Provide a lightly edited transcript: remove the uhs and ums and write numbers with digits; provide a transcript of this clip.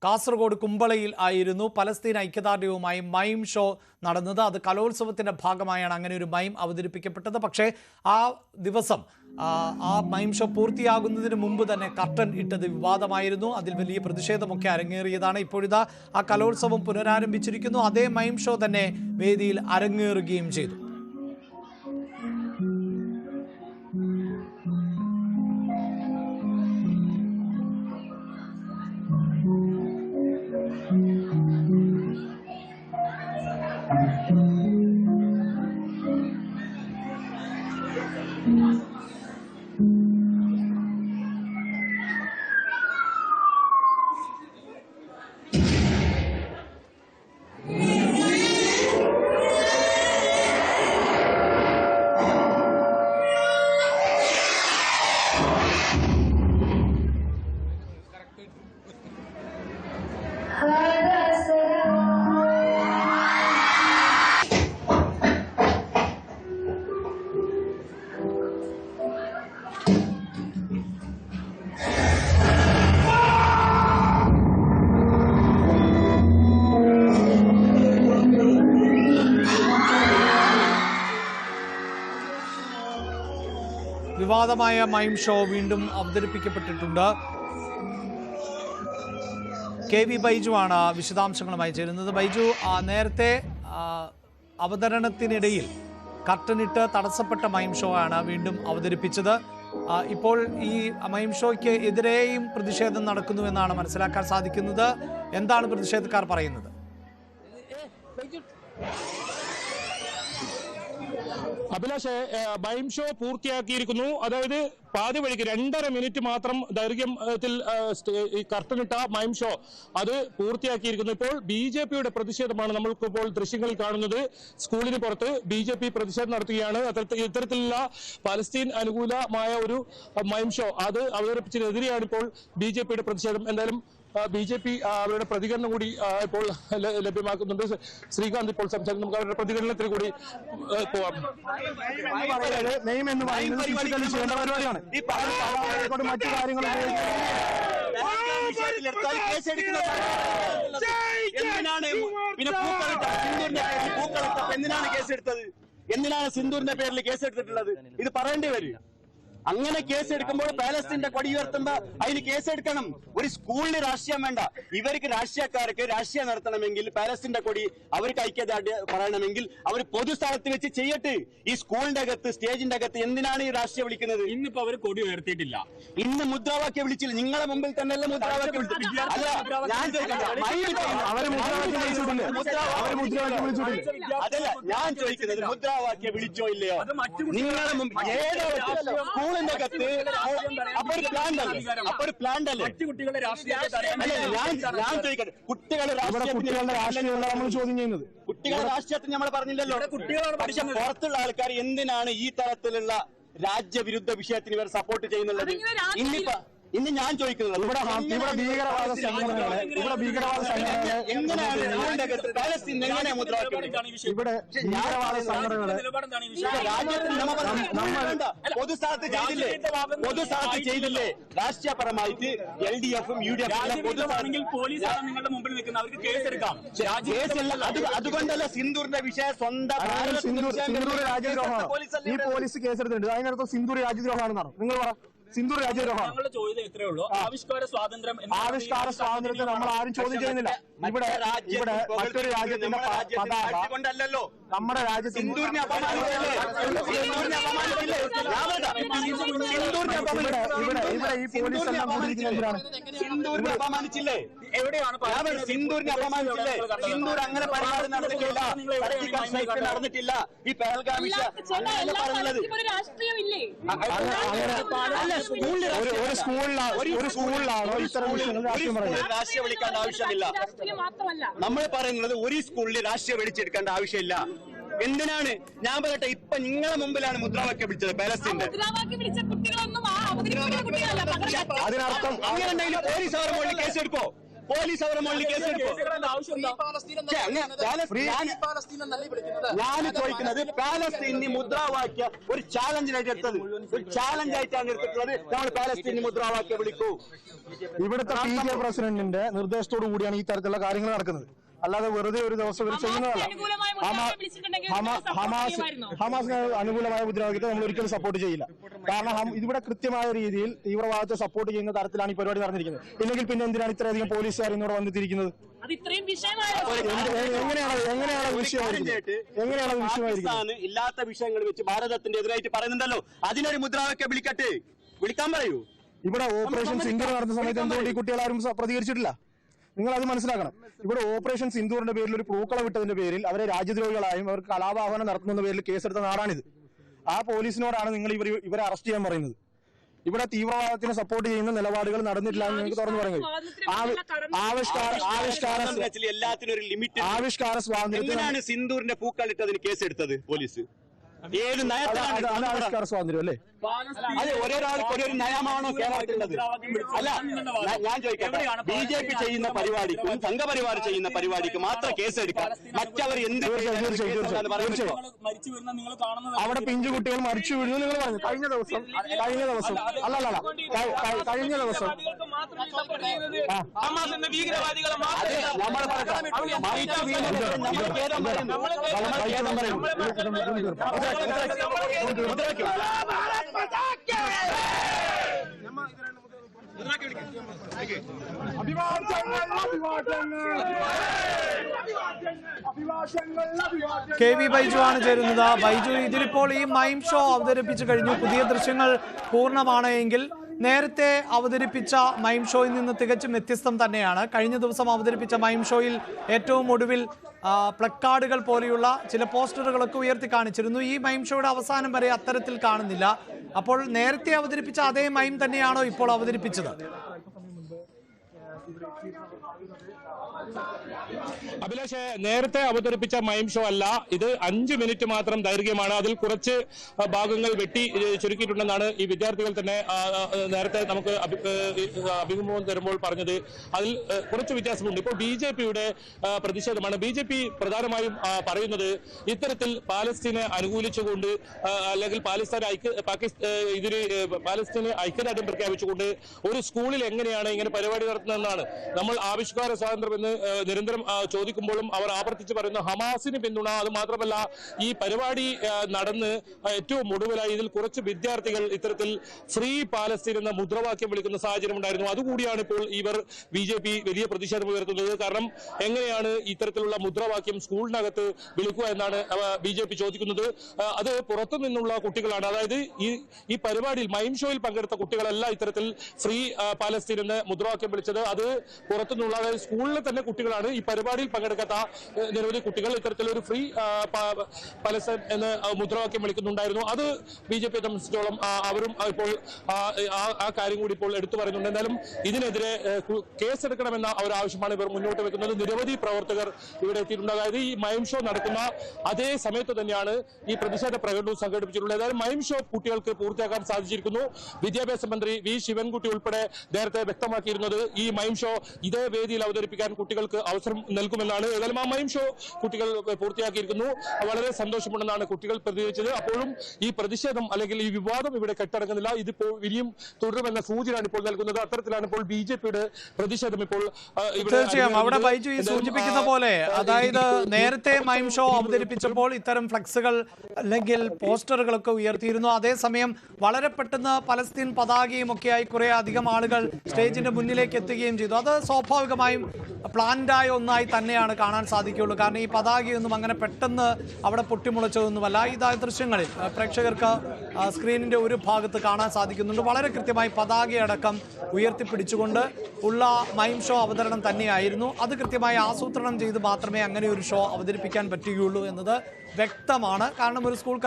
കാസർഗോഡ് കുമ്പളയിൽ ആയിരുന്നു പലസ്തീൻ ഐക്യദാർഢ്യവുമായി മൈം ഷോ നടന്നത്. അത് കലോത്സവത്തിന്റെ ഭാഗമായാണ് അങ്ങനെ ഒരു മൈം അവതരിപ്പിക്കപ്പെട്ടത്. പക്ഷേ ആ ദിവസം ആ മൈം ഷോ പൂർത്തിയാകുന്നതിന് മുമ്പ് തന്നെ കർട്ടൻ ഇട്ടത് വിവാദമായിരുന്നു. അതിൽ വലിയ പ്രതിഷേധമൊക്കെ അരങ്ങേറിയതാണ്. ഇപ്പോഴിതാ ആ കലോത്സവം പുനരാരംഭിച്ചിരിക്കുന്നു. അതേ മൈം ഷോ തന്നെ വേദിയിൽ അരങ്ങേറുകയും ചെയ്തു. വിവാദമായ മൈം ഷോ വീണ്ടും അവതരിപ്പിക്കപ്പെട്ടിട്ടുണ്ട്. KV ബൈജു ആണ് വിശദാംശങ്ങളുമായി ചേരുന്നത്. ബൈജു, നേരത്തെ അവതരണത്തിനിടയിൽ കർട്ടനിട്ട് തടസ്സപ്പെട്ട മൈം ഷോ ആണ് വീണ്ടും അവതരിപ്പിച്ചത്. ഇപ്പോൾ ഈ മൈം ഷോയ്ക്ക് എതിരെയും പ്രതിഷേധം നടക്കുന്നുവെന്നാണ് മനസ്സിലാക്കാൻ സാധിക്കുന്നത്. എന്താണ് പ്രതിഷേധക്കാർ പറയുന്നത്? അഭിലാഷ്, മൈം ഷോ പൂർത്തിയാക്കിയിരിക്കുന്നു. അതായത് പാതി വഴിക്ക് 2.5 മിനിറ്റ് മാത്രം ദൈർഘ്യത്തിൽ ഈ കർട്ടനിട്ട മൈം ഷോ അത് പൂർത്തിയാക്കിയിരിക്കുന്നു. ഇപ്പോൾ BJPയുടെ പ്രതിഷേധമാണ് നമ്മൾക്കിപ്പോൾ ദൃശ്യങ്ങളിൽ കാണുന്നത്. സ്കൂളിന് പുറത്ത് BJP പ്രതിഷേധം നടത്തുകയാണ്. ഇത്തരത്തിലുള്ള പലസ്തീൻ അനുകൂലമായ ഒരു മൈം ഷോ അത് അവതരിപ്പിച്ചതിനെതിരെയാണ് ഇപ്പോൾ BJPയുടെ പ്രതിഷേധം. എന്തായാലും BJP അവരുടെ പ്രതികരണം കൂടി ഇപ്പോൾ ലഭ്യമാക്കുന്നുണ്ട്. ശ്രീകാന്ത് ഇപ്പോൾ സംസാരിക്കും. നമുക്ക് അവരുടെ പ്രതികരണത്തിൽ കൂടി പോവാം. മറ്റു കാര്യങ്ങൾ എന്തിനാണ് കേസെടുത്തത്? എന്തിനാണ് സിന്ദൂരിന്റെ പേരിൽ കേസെടുത്തിട്ടുള്ളത്? ഇത് പറയേണ്ടി വരും. അങ്ങനെ കേസെടുക്കുമ്പോൾ പാലസ്തീന്റെ കൊടി ഉയർത്തുമ്പോ അതിന് കേസെടുക്കണം. ഒരു സ്കൂളിന് രാഷ്ട്രീയം വേണ്ട. ഇവർക്ക് രാഷ്ട്രീയക്കാർക്ക് രാഷ്ട്രീയം നടത്തണമെങ്കിൽ പാലസ്തീന്റെ കൊടി അവർക്ക് ഐക്യദാർഢ്യം പറയണമെങ്കിൽ അവർ പൊതുസ്ഥലത്ത് വെച്ച് ചെയ്യട്ടെ. ഈ സ്കൂളിന്റെ അകത്ത് സ്റ്റേജിന്റെ അകത്ത് എന്തിനാണ് ഈ രാഷ്ട്രീയം വിളിക്കുന്നത്? ഇന്നിപ്പോ അവർ കൊടി ഉയർത്തിയിട്ടില്ല. ഇന്ന് മുദ്രാവാക്യം വിളിച്ചില്ല. നിങ്ങളെ മുമ്പിൽ തന്നെയല്ല മുദ്രാവാക്യം വിളിച്ചിട്ടില്ല. അല്ല, ഞാൻ അതല്ല ഞാൻ ചോദിക്കുന്നത്, മുദ്രാവാക്യം വിളിച്ചോ ഇല്ലയോ? നിങ്ങളെ മുമ്പിൽ ഏതോ സ്കൂളിന്റെ അകത്ത് അപ്പൊ ഒരു പ്ലാൻ അല്ലേ? കുട്ടികളുടെ രാഷ്ട്രീയ ഞാൻ ചോദിക്കട്ടെ, കുട്ടികളുടെ രാഷ്ട്രീയമുള്ള നമ്മൾ ചോദ്യം ചെയ്യുന്നത്. കുട്ടികളുടെ രാഷ്ട്രീയത്തിന് നമ്മൾ പറഞ്ഞില്ലല്ലോ. പക്ഷെ പുറത്തുള്ള ആൾക്കാർ എന്തിനാണ് ഈ തരത്തിലുള്ള രാജ്യവിരുദ്ധ വിഷയത്തിന് ഇവർ സപ്പോർട്ട് ചെയ്യുന്നുള്ളത്? ഇന്ന് ഞാൻ ചോദിക്കുന്നത് ഇവിടെ ഭീകരവാദ സംഘടനകളെ എങ്ങനെയാണ് ഇവിടെ ഭീകരവാദ സംഘടനകളെ പൊതുസ്ഥലത്ത് ചെയ്തില്ലേ? രാഷ്ട്രീയപരമായിട്ട് LDFും UDFും പൊതുവാണെങ്കിൽ പോലീസാണ് നിങ്ങളുടെ മുമ്പിൽ നിൽക്കുന്നത്. അവർക്ക് കേസെടുക്കാം. അതുകൊണ്ടല്ല സിന്ദൂറിന്റെ വിഷയം സ്വന്തം സിന്ദൂർ രാജ്യദ്രോഹമാണ്. ഈ പോലീസ് കേസെടുത്തിട്ടുണ്ട്. അതിനർത്ഥം സിന്ദൂർ രാജ്യദ്രോഹമാണെന്നാണ് നിങ്ങൾ പറ. സിന്ദൂർ രാജ്യദ്രോഹമാണ്. ഞങ്ങളുടെ ചോദ്യം ഇത്രയേ ഉള്ളൂ. ആവിഷ്കാര സ്വാതന്ത്ര്യത്തെ നമ്മൾ ആരും ചോദ്യം ചെയ്യുന്നില്ല. ഇവിടെ മറ്റൊരു രാജ്യത്തിന്റെ പതാക നമ്മുടെ രാജ്യത്തിന് ഇവിടെ ഈ പോലീസ് എല്ലാം കൂടിയിരിക്കുന്നതിനാണ്. സിന്ദൂരിനെ അപമാനിച്ചില്ലേ? എവിടെയാണ് സിന്ദൂരിനെ അപമാനിച്ചില്ലേ? സിന്ദൂർ അങ്ങനെ പരിപാടി നടന്നിട്ടില്ല, നടന്നിട്ടില്ല. ഈ പെഹൽഗാം പറഞ്ഞത് ഒരു സ്കൂളിലാണോ ഇത്തരം വിഷയങ്ങൾ രാഷ്ട്രീയം പറയുന്നത്? രാഷ്ട്രീയം വിളിക്കേണ്ട ആവശ്യമില്ല. നമ്മൾ പറയുന്നത് ഒരു സ്കൂളിൽ രാഷ്ട്രീയം വിളിച്ചെടുക്കേണ്ട ആവശ്യമില്ല. എന്തിനാണ്? ഞാൻ പറയട്ടെ, ഇപ്പൊ നിങ്ങളെ മുമ്പിലാണ് മുദ്രാവാക്യം വിളിച്ചത് പാലസ്തീന്റെ. അതിനർത്ഥം അങ്ങനെ ഉണ്ടെങ്കിൽ പോലീസ് അവരുടെ മുകളിൽ കേസെടുക്കോ? പോലീസ് അവരുടെ മുകളിൽ കേസെടുക്കും. ഞാൻ ചോദിക്കുന്നത് പാലസ്തീനി മുദ്രാവാക്യ ഒരു ചാലഞ്ചായിട്ട് എടുത്തത്, ഒരു ചാലഞ്ചായിട്ടാണ് എടുത്തിട്ടുള്ളത്. നമ്മൾ പാലസ്തീനി മുദ്രാവാക്യം വിളിക്കൂ. ഇവിടുത്തെ PTA പ്രസിഡന്റിന്റെ നിർദ്ദേശത്തോടു കൂടിയാണ് ഈ തരത്തിലുള്ള കാര്യങ്ങൾ നടക്കുന്നത്. അല്ലാതെ വെറുതെ ഒരു ദിവസം ഇവർ ചെയ്യുന്നതല്ല. ഹമാസിന് അനുകൂലമായ മുദ്രാവാക്യത്തെ നമ്മൾ ഒരിക്കലും സപ്പോർട്ട് ചെയ്യില്ല. കാരണം ഇവിടെ കൃത്യമായ രീതിയിൽ തീവ്രവാദത്തെ സപ്പോർട്ട് ചെയ്യുന്ന തരത്തിലാണ് ഈ പരിപാടി നടന്നിരിക്കുന്നത്. ഇല്ലെങ്കിൽ പിന്നെ എന്തിനാണ് ഇത്രയധികം പോലീസുകാർ ഇന്നോട് വന്നിരിക്കുന്നത്? ഇല്ലാത്ത വിഷയങ്ങൾ വെച്ച് ഭാരതത്തിന്റെ എതിരായിട്ട് പറയുന്നുണ്ടല്ലോ, അതിനൊരു മുദ്രാവാക്യം വിളിക്കാൻ പറയൂ. ഇവിടെ ഓപ്പറേഷൻ സിന്ദൂർ നടന്ന സമയത്ത് എന്തുകൊണ്ട് ഈ കുട്ടികൾ ആരും പ്രതികരിച്ചിട്ടില്ല? നിങ്ങൾ അത് മനസ്സിലാക്കണം. ഇവിടെ ഓപ്പറേഷൻ സിന്ദൂറിന്റെ പേരിൽ ഒരു പൂക്കള വിട്ടതിന്റെ പേരിൽ അവരെ രാജ്യദ്രോഹികളായും അവർക്ക് കലാപാഹനം നടത്തുന്ന പേരിൽ കേസെടുത്ത നാടാണിത്. ആ പോലീസിനോടാണ് നിങ്ങൾ ഇവരെ അറസ്റ്റ് ചെയ്യാൻ പറയുന്നത്. ഇവിടെ തീവ്രവാദത്തിന് സപ്പോർട്ട് ചെയ്യുന്ന നിലപാടുകൾ നടന്നിട്ടില്ല എന്ന് നിങ്ങൾക്ക് തുറന്നു പറയുന്നത്. ആവിഷ്കാര സ്വാതന്ത്ര്യത്തിനാണ് സിന്ദൂറിന്റെ പൂക്കളിട്ടതിന് കേസെടുത്തത് പോലീസ്. ഏത് ആവിഷ്കാര സ്വാതന്ത്ര്യം അല്ലേ? അതെ, ഒരാൾക്ക് ഒരു നയമാണോ കേരളത്തിലുള്ളത്? അല്ല, ഞാൻ ചോദിക്കട്ടെ, BJP ചെയ്യുന്ന പരിപാടിക്കും സംഘപരിവാർ ചെയ്യുന്ന പരിപാടിക്കും മാത്രം കേസെടുക്കാം. മറ്റവർ എന്ത് അവിടെ പിഞ്ചു കുട്ടികൾ മരിച്ചു വീഴുന്നു നിങ്ങൾ പറഞ്ഞു. കഴിഞ്ഞ ദിവസം KV ബൈജു ആണ് ചേരുന്നത്. ബൈജു, ഇതിലിപ്പോൾ ഈ മൈം ഷോ അവതരിപ്പിച്ചു കഴിഞ്ഞു. പുതിയ ദൃശ്യങ്ങൾ പൂർണ്ണമാണ് എങ്കിൽ നേരത്തെ അവതരിപ്പിച്ച മൈം ഷോയിൽ നിന്ന് തികച്ചും വ്യത്യസ്തം തന്നെയാണ്. കഴിഞ്ഞ ദിവസം അവതരിപ്പിച്ച മൈം ഷോയിൽ ഏറ്റവും ഒടുവിൽ പ്ലക്കാർഡുകൾ പോലെയുള്ള ചില പോസ്റ്ററുകളൊക്കെ ഉയർത്തി കാണിച്ചിരുന്നു. ഈ മൈം ഷോയുടെ അവസാനം വരെ അത്തരത്തിൽ കാണുന്നില്ല. അപ്പോൾ നേരത്തെ അവതരിപ്പിച്ച അതേ മൈം തന്നെയാണോ ഇപ്പോൾ അവതരിപ്പിച്ചത്? അഭിലാഷ്, നേരത്തെ അവതരിപ്പിച്ച മൈം ഷോ അല്ല ഇത്. 5 മിനിറ്റ് മാത്രം ദൈർഘ്യമാണ്. അതിൽ കുറച്ച് ഭാഗങ്ങൾ വെട്ടി ചുരുക്കിയിട്ടുണ്ടെന്നാണ് ഈ വിദ്യാർത്ഥികൾ തന്നെ നേരത്തെ നമുക്ക് അഭിമുഖം തരുമ്പോൾ പറഞ്ഞത്. അതിൽ കുറച്ച് വ്യത്യാസമുണ്ട്. ഇപ്പോൾ BJPയുടെ പ്രതിഷേധമാണ്. BJP പ്രധാനമായും പറയുന്നത് ഇത്തരത്തിൽ പാലസ്തീനെ അനുകൂലിച്ചുകൊണ്ട് അല്ലെങ്കിൽ പാലസ്തീന് ഐക്യദാർഢ്യം പ്രഖ്യാപിച്ചുകൊണ്ട് ഒരു സ്കൂളിൽ എങ്ങനെയാണ് ഇങ്ങനെ പരിപാടി നടത്തുന്നതെന്നാണ്. നമ്മൾ ആവിഷ്കാര സ്വാതന്ത്ര്യം എന്ന് നിരന്തരം ചോദിക്കുമ്പോഴും അവർ ആവർത്തിച്ച് പറയുന്ന ഹമാസിന് പിന്തുണ. അത് മാത്രമല്ല, ഈ പരിപാടി നടന്ന് ഏറ്റവും ഒടുവിലായി ഇതിൽ കുറച്ച് വിദ്യാർത്ഥികൾ ഇത്തരത്തിൽ ഫ്രീ പാലസ്തീൻ എന്ന മുദ്രാവാക്യം വിളിക്കുന്ന സാഹചര്യം ഉണ്ടായിരുന്നു. അതുകൂടിയാണ് ഇപ്പോൾ ഇവർ BJP വലിയ പ്രതിഷേധം ഉയർത്തുന്നത്. കാരണം എങ്ങനെയാണ് ഇത്തരത്തിലുള്ള മുദ്രാവാക്യം സ്കൂളിനകത്ത് വിളിക്കുക എന്നാണ് BJP ചോദിക്കുന്നത്. അത് പുറത്തു നിന്നുള്ള കുട്ടികളാണ്. അതായത് ഈ പരിപാടിയിൽ മൈം ഷോയിൽ പങ്കെടുത്ത കുട്ടികളല്ല ഇത്തരത്തിൽ ഫ്രീ പാലസ്തീൻ എന്ന മുദ്രാവാക്യം വിളിച്ചത്. അത് പുറത്തുനിന്നുള്ള, അതായത് സ്കൂളിലെ തന്നെ കുട്ടികളാണ്. ഈ പരിപാടിയിൽ പങ്കെടുക്കാത്ത നിരവധി കുട്ടികൾ ഇത്തരത്തിലൊരു ഫ്രീ പാലസ്തീൻ എന്ന മുദ്രാവാക്യം വിളിക്കുന്നുണ്ടായിരുന്നു. അത് BJP സംബന്ധിച്ചിടത്തോളം അവരും ഇപ്പോൾ ആ കാര്യം കൂടി ഇപ്പോൾ എടുത്തു പറയുന്നുണ്ട്. എന്തായാലും ഇതിനെതിരെ കേസെടുക്കണമെന്ന ഒരു ആവശ്യമാണ് ഇവർ മുന്നോട്ട് വെക്കുന്നത്. നിരവധി പ്രവർത്തകർ ഇവിടെ എത്തിയിട്ടുണ്ട്. അതായത് ഈ മൈം ഷോ നടക്കുന്ന അതേ സമയത്ത് തന്നെയാണ് ഈ പ്രതിഷേധ പ്രകടനവും സംഘടിപ്പിച്ചിട്ടുള്ളത്. അതായത് മൈം ഷോ കുട്ടികൾക്ക് പൂർത്തിയാക്കാൻ സാധിച്ചിരിക്കുന്നു. വിദ്യാഭ്യാസ മന്ത്രി V. ശിവൻകുട്ടി ഉൾപ്പെടെ നേരത്തെ വ്യക്തമാക്കിയിരുന്നത് ഈ മൈം ഷോ ഇതേ വേദിയിൽ അവതരിപ്പിക്കാൻ കുട്ടികൾക്ക് അവസരം നൽകുമെന്നാണ്. ഏതായാലും ആ മൈം ഷോ കുട്ടികൾ പൂർത്തിയാക്കിയിരിക്കുന്നു. വളരെ സന്തോഷമുണ്ടെന്നാണ് കുട്ടികൾ പ്രതികരിച്ചത്. അപ്പോഴും ഈ പ്രതിഷേധം അല്ലെങ്കിൽ ഈ വിവാദം ഇവിടെ കെട്ടടങ്ങുന്നില്ല. ഇതിപ്പോൾ ഇനിയും തുടരുമെന്ന സൂചനയാണ് ഇപ്പോൾ നൽകുന്നത്. അത്തരത്തിലാണ് ഇപ്പോൾ BJPയുടെ പ്രതിഷേധം ഇപ്പോൾ തീർച്ചയായും അവിടെ ബൈജു ഈ സൂചിപ്പിക്കുന്ന പോലെ, അതായത് നേരത്തെ മൈം ഷോ അവതരിപ്പിച്ചപ്പോൾ ഇത്തരം ഫ്ലക്സുകൾ അല്ലെങ്കിൽ പോസ്റ്ററുകളൊക്കെ ഉയർത്തിയിരുന്നു. അതേസമയം വളരെ പെട്ടെന്ന് പലസ്തീൻ പതാകയും ഒക്കെയായി കുറെ അധികം ആളുകൾ സ്റ്റേജിന്റെ മുന്നിലേക്ക് എത്തുകയും ചെയ്തു. അത് സ്വാഭാവികമായും പ്ലാൻഡായ ഒന്നായി തന്നെയാണ് കാണാൻ സാധിക്കുകയുള്ളൂ. കാരണം ഈ പതാകയൊന്നും അങ്ങനെ പെട്ടെന്ന് അവിടെ പൊട്ടിമുളച്ചതൊന്നുമല്ല. ഇതായ ദൃശ്യങ്ങളിൽ പ്രേക്ഷകർക്ക് സ്ക്രീനിന്റെ ഒരു ഭാഗത്ത് കാണാൻ സാധിക്കുന്നുണ്ട്. വളരെ കൃത്യമായി പതാകയടക്കം ഉയർത്തിപ്പിടിച്ചുകൊണ്ട് ഉള്ള മൈം ഷോ അവതരണം തന്നെയായിരുന്നു. അത് കൃത്യമായി ആസൂത്രണം ചെയ്ത് മാത്രമേ അങ്ങനെ ഒരു ഷോ അവതരിപ്പിക്കാൻ പറ്റുകയുള്ളൂ എന്നത് വ്യക്തമാണ്. കാരണം ഒരു സ്കൂൾ